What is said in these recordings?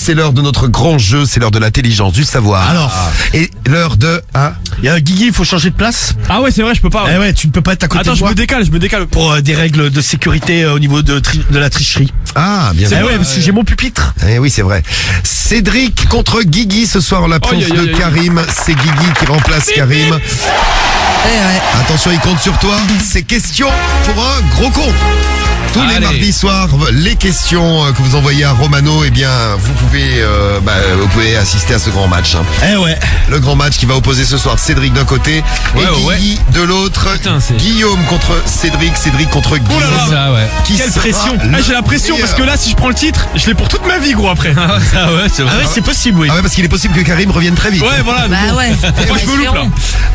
c'est l'heure de notre grand jeu, c'est l'heure de l'intelligence, du savoir. Alors. Et l'heure de... Guigui, il faut changer de place. Ah ouais, c'est vrai, je peux pas. Eh ouais, tu ne peux pas être à côté Attends, de je moi. me décale. Pour des règles de sécurité au niveau de la tricherie. Ah, bien Eh sûr. ouais, parce que j'ai mon pupitre. Eh oui, c'est vrai. Cédric contre Guigui ce soir en l'absence de Karim. C'est Guigui qui remplace Karim. Attention, il compte sur toi. C'est question pour un gros con. Tous les mardis soirs, les questions que vous envoyez à Romano, eh bien, vous pouvez assister à ce grand match. Eh ouais. Le grand match qui va opposer ce soir Cédric d'un côté et Guigui de l'autre. Guillaume contre Cédric contre Guillaume. Oh là là. Quelle pression. J'ai la pression parce que là, si je prends le titre, je l'ai pour toute ma vie, gros, après. Ah ouais, c'est possible, oui. Ah ouais, parce qu'il est possible que Karim revienne très vite. Ouais, voilà. Bah ouais. Moi, je me loupe, là.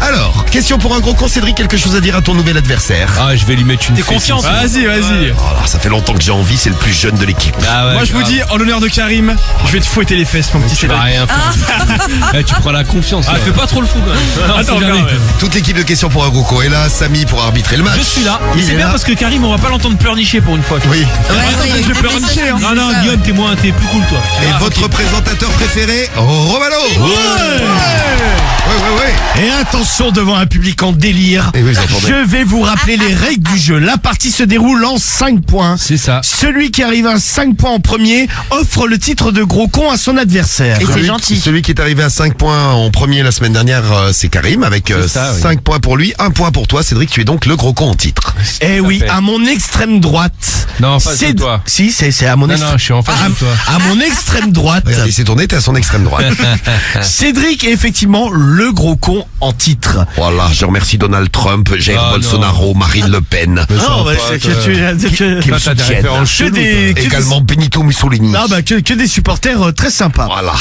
Alors, question pour un gros con. Cédric, quelque chose à dire à ton nouvel adversaire? Ah, je vais lui mettre une. T'es confiant? Vas-y. Oh là, ça fait longtemps que j'ai envie, c'est le plus jeune de l'équipe. Moi, je vous dis, en l'honneur de Karim, je vais te fouetter les fesses, mon petit Tu vas Cédric. rien faire. Tu prends la confiance. Fais pas trop le fou, quand même. Attends, Toute l'équipe de questions pour un gros con est là. Samy pour arbitrer le match. Je suis là. Il Et c'est est bien là. parce que Karim, on va pas l'entendre pleurnicher pour une fois. Oui. je vais pleurnicher, hein. Non, Guillaume, t'es plus cool, toi. Et votre présentateur préféré, Romano. Ouais. Et attention devant un public en délire. Et oui, vous entendez. Je vais vous rappeler les règles du jeu. La partie se déroule en 5 points. C'est ça. Celui qui arrive à 5 points en premier offre le titre de gros con à son adversaire. Et c'est gentil. Celui qui est arrivé à 5 points en premier la semaine dernière, c'est Karim, avec 5 points pour lui, 1 point pour toi. Cédric, tu es donc le gros con en titre. Eh oui, à mon extrême droite. Non, pas de toi. Si, c'est à mon Non, je suis en face de toi. À mon extrême droite. Regarde, il s'est tourné, t'es à son extrême droite. Cédric est effectivement le gros con en titre. Voilà, je remercie Donald Trump, Jair Bolsonaro, Marine Le Pen. Non, c'est que qui me soutiennent. Également Benito Mussolini. Non, que des supporters très sympas. Voilà.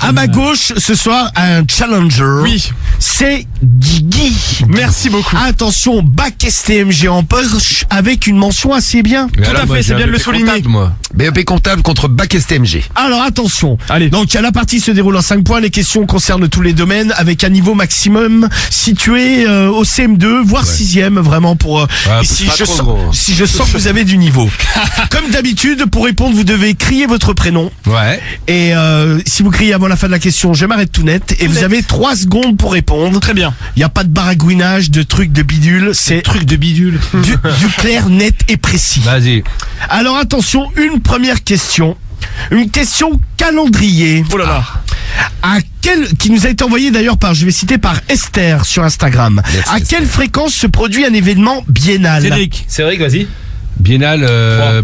À ma gauche, ce soir, un challenger. Oui. C'est Guigui. Merci beaucoup. Attention, bac STMG en poche avec une mention assez bien. Tout à fait, c'est bien de le souligner. BEP comptable contre bac STMG. Alors attention. Allez. Donc la partie se déroule en 5 points. Les questions concernent tous les domaines avec un niveau maximum situé au CM2, voire 6e, vraiment pour... si je sens que vous avez du niveau. Comme d'habitude, pour répondre, vous devez crier votre prénom. Ouais. Et si vous criez avant la fin de la question, je m'arrête tout net. Et vous avez 3 secondes pour répondre. Très bien. Il n'y a pas de baragouinage, de trucs de bidule. C'est Truc de bidule. du clair, net et précis. Vas-y. Alors attention, une première question. Une question calendrier. Oh là là. Qui nous a été envoyée d'ailleurs je vais citer par Esther sur Instagram. Merci, à quelle fréquence se produit un événement biennal? Cédric, vas-y. Biennale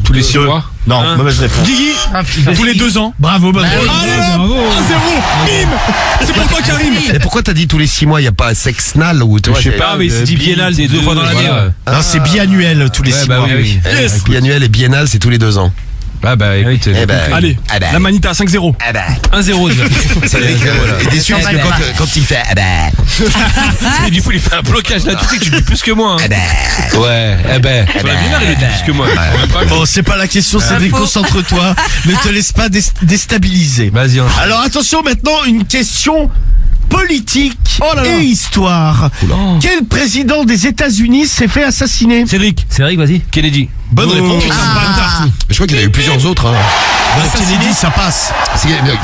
tous les 6 mois. Non, mauvaise réponse. Guigui, tous les 2 ans. Bravo, bravo. Bravo. 1-0, bim. C'est pour toi, Karim. Et pourquoi t'as dit tous les 6 mois, il n'y a pas sexnal ou Je sais pas, mais c'est dit biennale, c'est 2 fois dans l'année. Non, c'est biannuel tous les 6 mois. Oui. Yes. Biannuel et biennale, c'est tous les 2 ans. Ah bah écoute. Allez, la manita à 5-0. 1-0 déjà. Cédric est déçu parce que quand il fait Et du coup, il fait un blocage là, tu sais que tu dis plus que moi. Ouais, Sur la biennale, il dit plus que moi. Bon, c'est pas la question, Cédric, concentre-toi. Ne te laisse pas déstabiliser. Vas-y. Alors attention, maintenant, une question politique et histoire. Quel président des États-Unis s'est fait assassiner? Cédric, vas-y. Kennedy. Bonne réponse. Je crois qu'il y en a eu plusieurs autres. Kennedy, ça passe.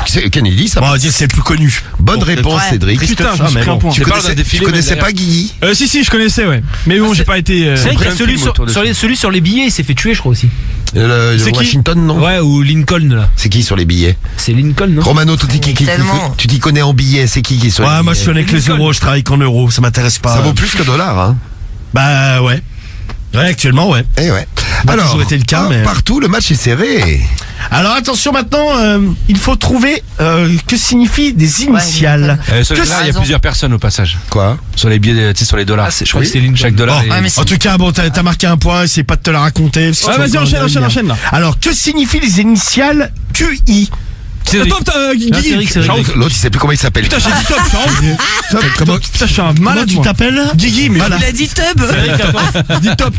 C'est Kennedy, ça Bon, on va passe. dire c'est le plus connu. Bonne réponse, Cédric. Putain, je me suis pris un point. Tu connaissais pas Guigui? Si, je connaissais, ouais. Mais bon, j'ai pas été... C'est vrai qu'il y a celui sur les billets, il s'est fait tuer, je crois aussi. C'est Washington, non? Ouais, ou Lincoln, là. C'est qui sur les billets? C'est Lincoln, non? Romano, tu Tellement. t'y connais en billets, c'est qui sur les Ouais, billets? moi je suis avec les euros, je travaille qu'en euros, ça m'intéresse pas. Ça vaut plus que dollars, hein? Bah ouais. Ouais, actuellement, ouais. Eh ouais. Bah, Alors, toujours été le cas, mais... partout, le match est serré. Alors attention maintenant, il faut trouver que signifient des initiales. Sur les dollars, il y a plusieurs personnes au passage. Quoi? Sur les billets, tu sais, sur les dollars. Je crois que c'est Lincoln. Chaque dollar. Bon, mais en tout cas, bon, t'as marqué un point, c'est pas de te la raconter. parce que tu vas-y, vas encore enchaîne là. Alors, que signifient les initiales QI? Cédric. Top, Guigui. Cédric. L'autre, il sait plus comment il s'appelle. Putain, j'ai dit top, Comment Putain, je suis un Comment malade, tu moi. t'appelles? Guigui, mais Voilà. Il a dit tub. dis top.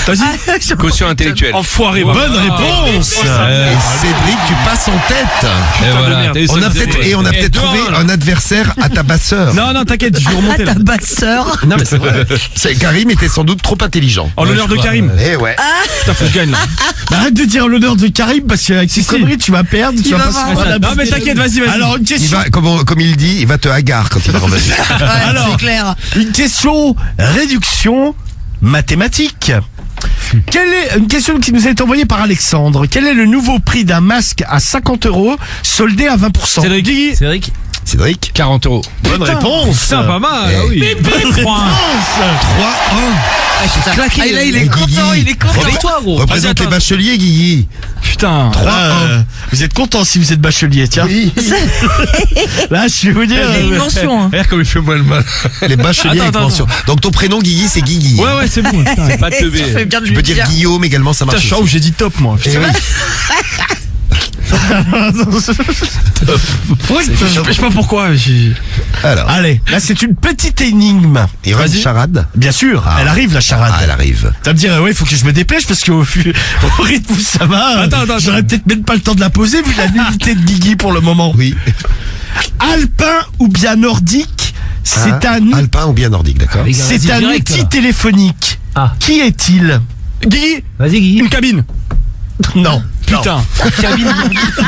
Vas-y. Caution intellectuelle. Enfoiré. Bonne réponse. Et Cédric, tu passes en tête. Et voilà. On a peut-être trouvé un adversaire à ta basseur. Non, t'inquiète, je vais remonter là. Ta basseur. Non, mais c'est vrai. Karim était sans doute trop intelligent. En l'honneur de Karim. Eh ouais. Putain, faut que je gagne là. Bah, arrête de dire l'honneur de Karim parce qu'avec ces conneries, tu vas perdre. Tu vas pas. Non mais t'inquiète, vas-y. Alors une Il question. va, comme il dit, il va te hagar quand il va revenir. Alors, c'est clair. Une question réduction mathématique. Une question qui nous a été envoyée par Alexandre. Quel est le nouveau prix d'un masque à 50 € soldé à 20%? Cédric. Cédric 40 €. Bonne réponse. Putain, pas mal. Ah oui. Bonne réponse. 3-1. Ah, là, il est Guigui. content, il est content. Avec toi, gros. Représente les bacheliers, Guigui. Putain. 3-1. Vous êtes content si vous êtes bachelier, tiens. Oui. Là, je vais vous dire. Il y a une mention. Hein. Regarde comme il fait moi le mal. Les bacheliers avec Attends. mention. Donc ton prénom, Guigui, c'est Guigui. Ouais, c'est bon. Putain, C'est pas Tu teubé. fais bien de Tu lui peux dire Guillaume également, ça Putain, marche. je crois où j'ai dit top, moi. Eh oui. Je sais pas pourquoi. Alors, Allez, là, c'est une petite énigme. il reste Vas-y. charade. Bien sûr, elle arrive la charade. Ah, elle arrive. Ça me dit, ouais, il faut que je me dépêche parce qu'au au rythme où ça va, Attends. j'aurais peut-être même pas le temps de la poser vu la nullité de Guigui pour le moment. Oui. Alpin ou bien nordique, c'est un Alpin ou bien nordique, d'accord. Les gars, c'est vas-y, un direct, outil là. téléphonique. Ah. Qui est-il? Guigui, Vas-y, Guigui. une cabine. Non. Putain. Une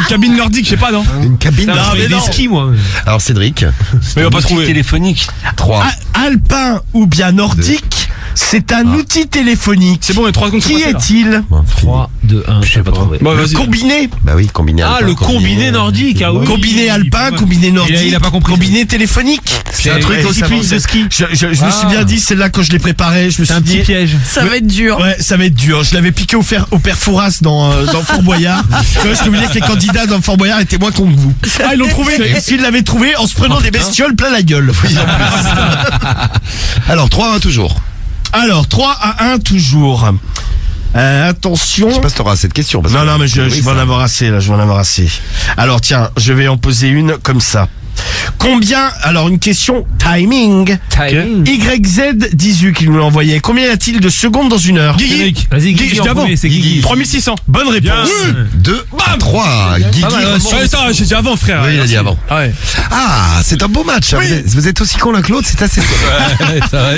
cabine nordique, je sais pas, non? Une cabine. Non, mais des non. skis, moi. Alors Cédric. Mais il va pas Outil trouver. téléphonique. 3. Alpin ou bien nordique, c'est un outil téléphonique. C'est bon, il y a 3 secondes. Qui sont passées, là. est-il? 3, 2, 1. Je sais pas trouvé. Bon, Le vas-y. combiné. Bah oui, combiné Ah, alpin, le combiné nordique, ah oui. Combiné alpin, combiné nordique, il a pas compris. combiné téléphonique. C'est un truc aussi plus de ski. Je me suis bien dit, c'est là quand je l'ai préparé, je me C'est suis un petit dit, piège. Ça va être dur. ouais, ça va être dur. Je l'avais piqué au père Fouras dans Fort Boyard. Tu vois, je te voulais que les candidats dans Fort Boyard étaient moins cons que vous. Ah, ils l'ont trouvé. Et s'ils l'avaient trouvé en se prenant des bestioles plein la gueule. Alors 3-1 toujours. Alors, 3-1 toujours. Attention. Je sais pas si t'auras cette question. Parce Non, que- non, mais je Oui, vais en ça. avoir assez, là, je vais en avoir assez. Alors, tiens, je vais en poser une comme ça. Combien, alors une question timing. Timing. YZ18 qui nous l'a envoyé. Combien y a-t-il de secondes dans une heure? Guigui. Vas-y, Guigui, je en dis avant. premier, c'est Guigui. 3600. Bonne réponse. 2-3. Guigui. Pas mal, remonte. Ouais, ça, j'ai dit avant, frère. Oui, il a dit avant. Ah ouais. Ah, c'est un beau match. hein. Vous êtes aussi con l'un que l'autre, c'est assez.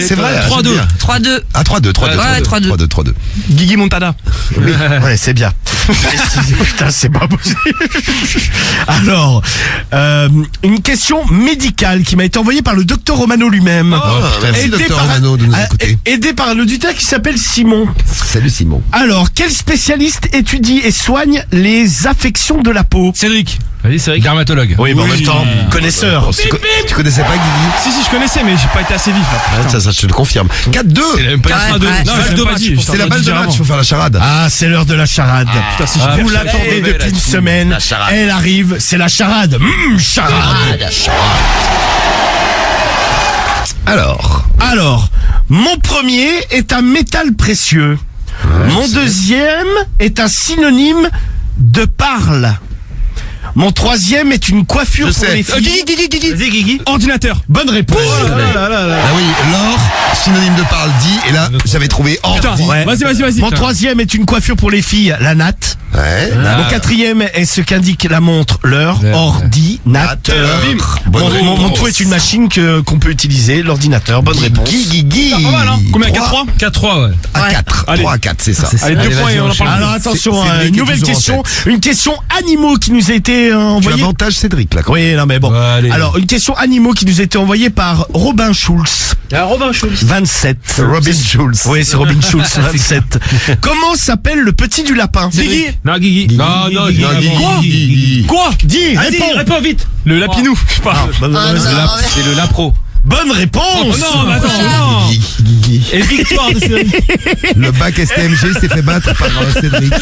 C'est vrai. 3-2. j'aime bien. 3-2. Ah, 3-2, 3-2. Ouais, 3-2. 3-2. Guigui Montada. Ouais, c'est bien. Putain, c'est pas possible. Alors, une question médicale qui m'a été envoyée par le docteur Romano lui-même. Merci, Aidé docteur par- Romano, de nous écouter. Aidé par un auditeur qui s'appelle Simon. Salut Simon. Alors, quel spécialiste étudie et soigne les affections de la peau? Cédric. Vas-y, Cédric. Dermatologue. Oui, mais en même temps, connaisseur. Tu connaissais pas Guigui? Si, je connaissais, mais j'ai pas été assez vif, là. Ah, ça, je te le confirme. 4-2. Il a même pas Ouais, 3-2. ouais. Non, C'est j'ai deux pas matchs. dit. C'est la balle de match, avant. faut faire la charade. Ah, c'est l'heure de la charade. Putain, si Vous je l'attendez depuis une semaine. La charade. Elle arrive, c'est la charade. Charade. Alors, mon premier est un métal précieux. Mon deuxième est un synonyme de parle. Mon troisième est une coiffure Je pour sais. les filles. Guigui. Vas-y, Guigui. Ordinateur. Bonne réponse. Ah oui, l'or, synonyme de parle dit, et là, j'avais trouvé Putain, ordi. Ouais. vas-y. Mon troisième est une coiffure pour les filles, la natte. Ouais. Mon quatrième est ce qu'indique la montre, l'heure, ordinateur. Bonne Mon réponse. tout est une machine qu'on peut utiliser, l'ordinateur. Bonne réponse. Guigui. Pas mal, hein. Combien? 3 4-3? 4-3, ouais. à 4. Allez. 3 à 4, c'est ça. Allez, 2 points et on en parle. Alors attention, C'est Cédric une qui est nouvelle toujours en question, tête. une question animaux qui nous a été Tu envoyée. avantages Cédric là. quand même. Oui, non mais bon. Ouais, allez. Alors une question animaux qui nous a été envoyée par Robin Schulz, Robin Schulz. 27. Robin Schulz. Oui, c'est Robin Schulz, 27. Comment s'appelle le petit du lapin? Guigui. Non, Guigui. Non, non, Guigui. Guigui. Quoi? Dis, Vas-y, réponds. réponds vite. Le Lapinou. Je sais pas. Bonne, Ah, non, mais- C'est le Lapro. bonne réponse. Oh non, mais attends, non. Guigui. Et victoire de Cédric. Le bac STMG s'est fait battre par Cédric.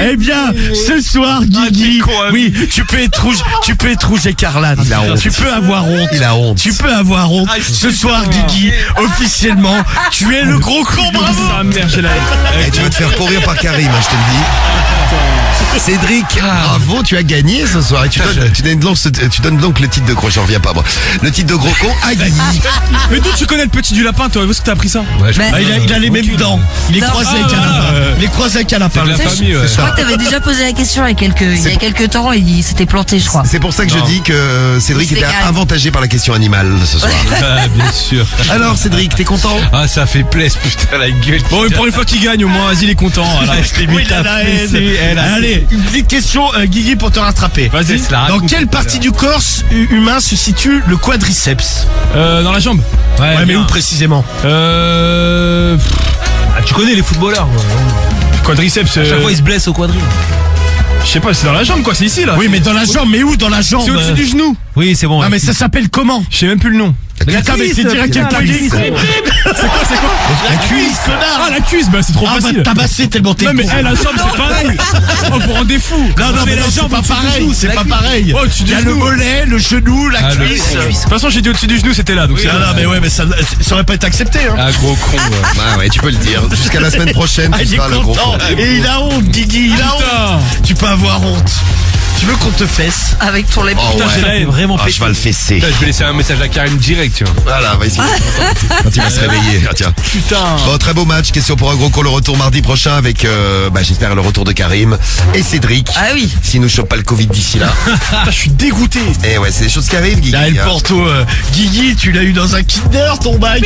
Eh bien, ce soir, Guigui, con, hein. oui, tu peux être rouge écarlate. Il a honte. Tu peux avoir honte. Il a honte. Tu peux avoir honte. Ce soir, Guigui, officiellement, tu es le gros con, bravo. Ah merde, j'ai la haine. Et tu veux te faire courir par Karim, hein, je te le dis. Cédric, bravo, tu as gagné ce soir. Et tu donnes donc le titre de gros, j'en reviens pas moi. Le titre de gros con à Guigui. Mais d'où tu connais le petit du lapin, toi? Où est-ce que t'as appris ça? Ouais, je Mais- Ah, il a les mêmes dents. Il est Non. croisé avec un lapin. Il est croisé avec un lapin. de la Tu sais, famille, je ouais. crois que t'avais déjà posé la question il y a quelques temps et il s'était planté, je crois. C'est pour ça que je dis que Cédric C'est était égal. avantagé par la question animale ce soir. Ah, bien sûr. Alors Cédric, t'es content? Ah, ça fait plaisir, putain, la gueule. Bon, et pour une fois qu'il gagne, au moins, vas-y, il est content. Voilà, je t'ai mis ta fessée, elle a- Allez, une petite question, Guigui, pour te rattraper. Vas-y. Dans quelle partie du corps humain se situe le quadriceps? Dans la jambe. Ouais, mais bien. où précisément? Tu connais les footballeurs. Quadriceps. Chaque fois, ils se blessent au quadri. Je sais pas, c'est dans la jambe quoi, c'est ici là. Oui, mais dans la jambe, mais où dans la jambe? C'est au-dessus du genou. Oui, c'est bon. Ah, mais ça s'appelle comment? Je sais même plus le nom. Attends, mais c'est direct putain, un pudding. C'est quoi La cuisse, connard. Ah la cuisse, bah c'est trop Ah, va facile. te tabasser tellement t'es Non mais con. la jambe c'est pareil. Oh vous rendez fou. Non, mais c'est pas pareil, c'est pas pareil. Oh, au-dessus Il y a du le genou. mollet, le genou, la le- cuisse. De toute façon j'ai dit au-dessus du genou c'était là donc c'est. Non, mais ouais, mais ça aurait pas été accepté, hein. Ah, gros con. Ouais, tu peux le dire. Jusqu'à la semaine prochaine, Ah, tu il est seras le gros content. con. Et il a honte, Guigui, il a honte. Putain. Tu peux avoir honte. Tu veux qu'on te fesse? Avec ton lait. Oh, Putain, j'ai la haine. Vraiment Ah, je vais le fesser. Putain, je vais laisser un message à Karim direct, tu vois. Voilà, va essayer. Quand il va se réveiller. Ah, tiens. Putain. Bon, très beau match. Question pour un gros con. Le retour mardi prochain avec, j'espère, le retour de Karim et Cédric. Ah oui. S'il nous chope pas le Covid d'ici là. Putain, je suis dégoûté. Et ouais, c'est des choses qui arrivent, Guigui. Là, le Porto, Guigui, tu l'as eu dans un Kinder, ton bac.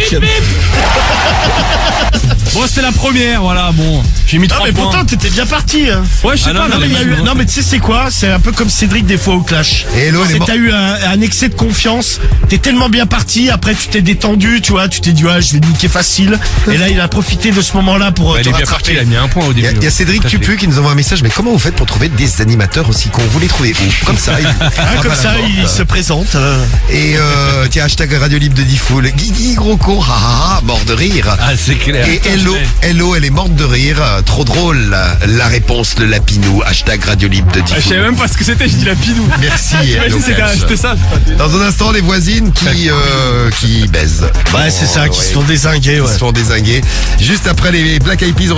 Bon c'était la première, voilà bon. J'ai mis Ah, 3 mais points. pourtant, t'étais bien parti, hein. Ouais je sais Ah, pas. Non, mais il y a eu- non, mais tu sais c'est quoi? C'est un peu comme Cédric des fois au clash. Et Hello, elle est C'est t'as eu un excès de confiance, t'es tellement bien parti, après tu t'es détendu, tu vois, tu t'es dit je vais niquer facile. Et là il a profité de ce moment-là pour Il te est bien parti, rattraper. il a mis un point au Il début. y a Cédric Tupu qui nous envoie un message. Mais comment vous faites pour trouver des animateurs aussi cons? Vous les trouvez où? Comme ça. Comme ça, il se présente. Et tiens, hashtag Radio Libre de Diffoul. Guigui, gros con, mort de rire. Ah, c'est clair. Et Hello, elle est morte de rire. Trop drôle. La réponse, le lapinou. Hashtag Radio Libre de Je savais Diffoul. même pas ce que c'était, je dis la pidou. Merci. T'imagines, c'était ça. Dans un instant, les voisines qui baisent. Ouais, c'est ça, qui se font dézinguer, Qui ouais. se font dézinguer. Juste après les Black Eyed Peas.